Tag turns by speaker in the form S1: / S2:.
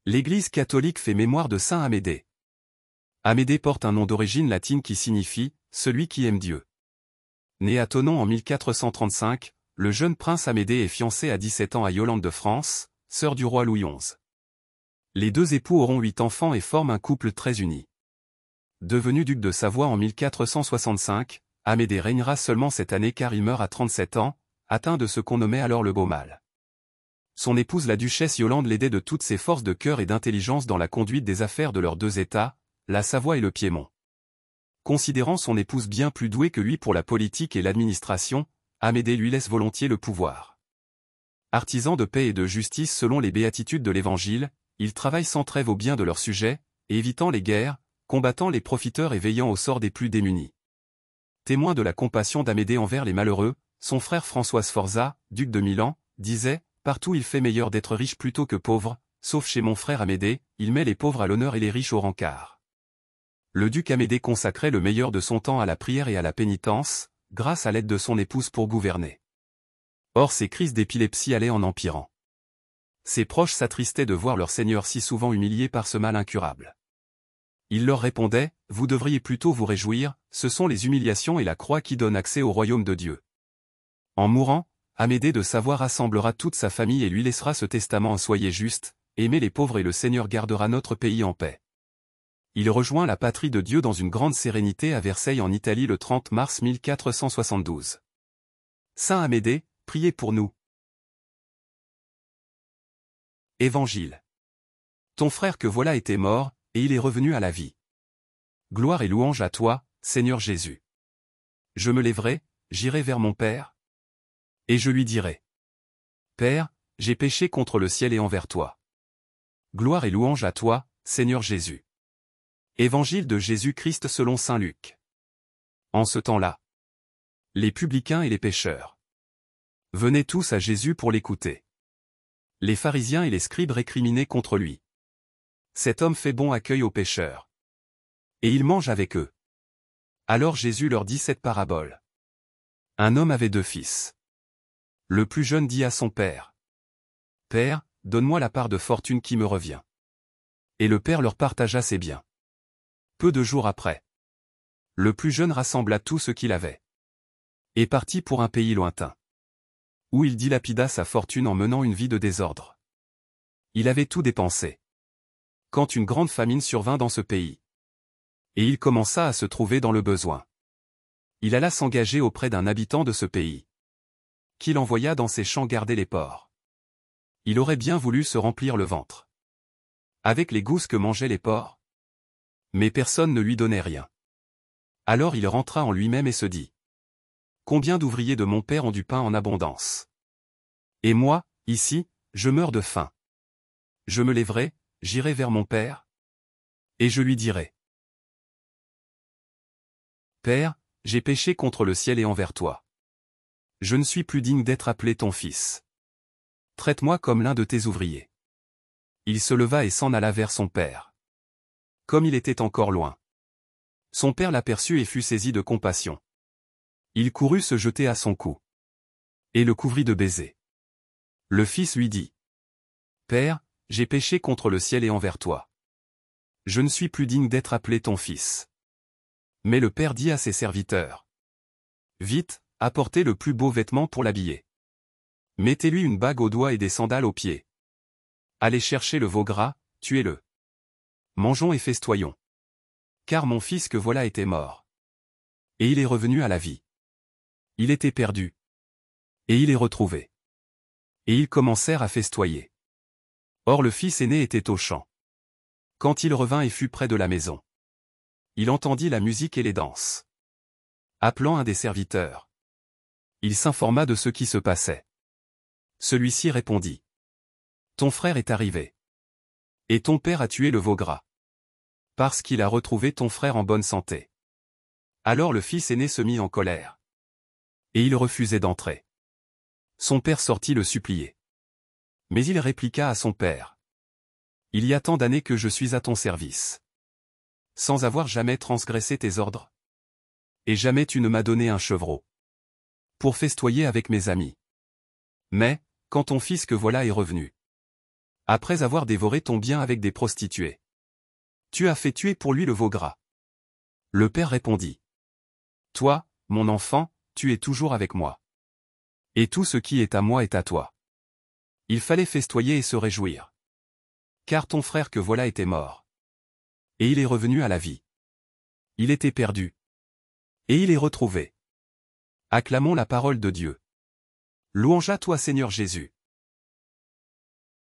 S1: L'Église catholique fait mémoire de saint Amédée. Amédée porte un nom d'origine latine qui signifie « celui qui aime Dieu ». Né à Thonon en 1435, le jeune prince Amédée est fiancé à 17 ans à Yolande de France, sœur du roi Louis XI. Les deux époux auront 8 enfants et forment un couple très uni. Devenu duc de Savoie en 1465, Amédée régnera seulement cette année car il meurt à 37 ans, atteint de ce qu'on nommait alors le beau mal. Son épouse la duchesse Yolande l'aidait de toutes ses forces de cœur et d'intelligence dans la conduite des affaires de leurs deux États, la Savoie et le Piémont. Considérant son épouse bien plus douée que lui pour la politique et l'administration, Amédée lui laisse volontiers le pouvoir. Artisan de paix et de justice selon les béatitudes de l'Évangile, il travaille sans trêve au bien de leurs sujets, évitant les guerres, combattant les profiteurs et veillant au sort des plus démunis. Témoin de la compassion d'Amédée envers les malheureux, son frère François Sforza, duc de Milan, disait « Partout il fait meilleur d'être riche plutôt que pauvre, sauf chez mon frère Amédée, il met les pauvres à l'honneur et les riches au rencard. » Le duc Amédée consacrait le meilleur de son temps à la prière et à la pénitence, grâce à l'aide de son épouse pour gouverner. Or ses crises d'épilepsie allaient en empirant. Ses proches s'attristaient de voir leur seigneur si souvent humilié par ce mal incurable. Il leur répondait « Vous devriez plutôt vous réjouir, ce sont les humiliations et la croix qui donnent accès au royaume de Dieu. » En mourant, Amédée de Savoie rassemblera toute sa famille et lui laissera ce testament « Soyez juste, aimez les pauvres et le Seigneur gardera notre pays en paix. » Il rejoint la patrie de Dieu dans une grande sérénité à Versailles en Italie le 30 mars 1472. Saint Amédée, priez pour nous. Évangile. Ton frère que voilà était mort, et il est revenu à la vie. Gloire et louange à toi, Seigneur Jésus. Je me lèverai, j'irai vers mon Père. Et je lui dirai. Père, j'ai péché contre le ciel et envers toi. Gloire et louange à toi, Seigneur Jésus. Évangile de Jésus-Christ selon saint Luc. En ce temps-là, les publicains et les pécheurs venaient tous à Jésus pour l'écouter. Les pharisiens et les scribes récriminaient contre lui. Cet homme fait bon accueil aux pécheurs. Et il mange avec eux. Alors Jésus leur dit cette parabole. Un homme avait 2 fils. Le plus jeune dit à son père. Père, donne-moi la part de fortune qui me revient. Et le père leur partagea ses biens. Peu de jours après, le plus jeune rassembla tout ce qu'il avait. Et partit pour un pays lointain. Où il dilapida sa fortune en menant une vie de désordre. Il avait tout dépensé. Quand une grande famine survint dans ce pays. Et il commença à se trouver dans le besoin. Il alla s'engager auprès d'un habitant de ce pays. Qu'il envoya dans ses champs garder les porcs. Il aurait bien voulu se remplir le ventre. Avec les gousses que mangeaient les porcs. Mais personne ne lui donnait rien. Alors il rentra en lui-même et se dit. Combien d'ouvriers de mon père ont du pain en abondance? Et moi, ici, je meurs de faim. Je me lèverai, j'irai vers mon père. Et je lui dirai. Père, j'ai péché contre le ciel et envers toi. Je ne suis plus digne d'être appelé ton fils. Traite-moi comme l'un de tes ouvriers. Il se leva et s'en alla vers son père. Comme il était encore loin. Son père l'aperçut et fut saisi de compassion. Il courut se jeter à son cou. Et le couvrit de baisers. Le fils lui dit. Père, j'ai péché contre le ciel et envers toi. Je ne suis plus digne d'être appelé ton fils. Mais le père dit à ses serviteurs. Vite, apportez le plus beau vêtement pour l'habiller. Mettez-lui une bague au doigt et des sandales aux pieds. Allez chercher le veau gras, tuez-le. Mangeons et festoyons. Car mon fils que voilà était mort. Et il est revenu à la vie. Il était perdu. Et il est retrouvé. Et ils commencèrent à festoyer. Or le fils aîné était au champ. Quand il revint et fut près de la maison. Il entendit la musique et les danses. Appelant un des serviteurs. Il s'informa de ce qui se passait. Celui-ci répondit. Ton frère est arrivé. Et ton père a tué le veau gras. Parce qu'il a retrouvé ton frère en bonne santé. Alors le fils aîné se mit en colère. Et il refusait d'entrer. Son père sortit le supplier. Mais il répliqua à son père. Il y a tant d'années que je suis à ton service. Sans avoir jamais transgressé tes ordres. Et jamais tu ne m'as donné un chevreau. Pour festoyer avec mes amis. Mais, quand ton fils que voilà est revenu. après avoir dévoré ton bien avec des prostituées. Tu as fait tuer pour lui le veau gras. Le père répondit. Toi, mon enfant, tu es toujours avec moi. Et tout ce qui est à moi est à toi. Il fallait festoyer et se réjouir. Car ton frère que voilà était mort. Et il est revenu à la vie. Il était perdu. Et il est retrouvé. Acclamons la parole de Dieu. Louange à toi Seigneur Jésus.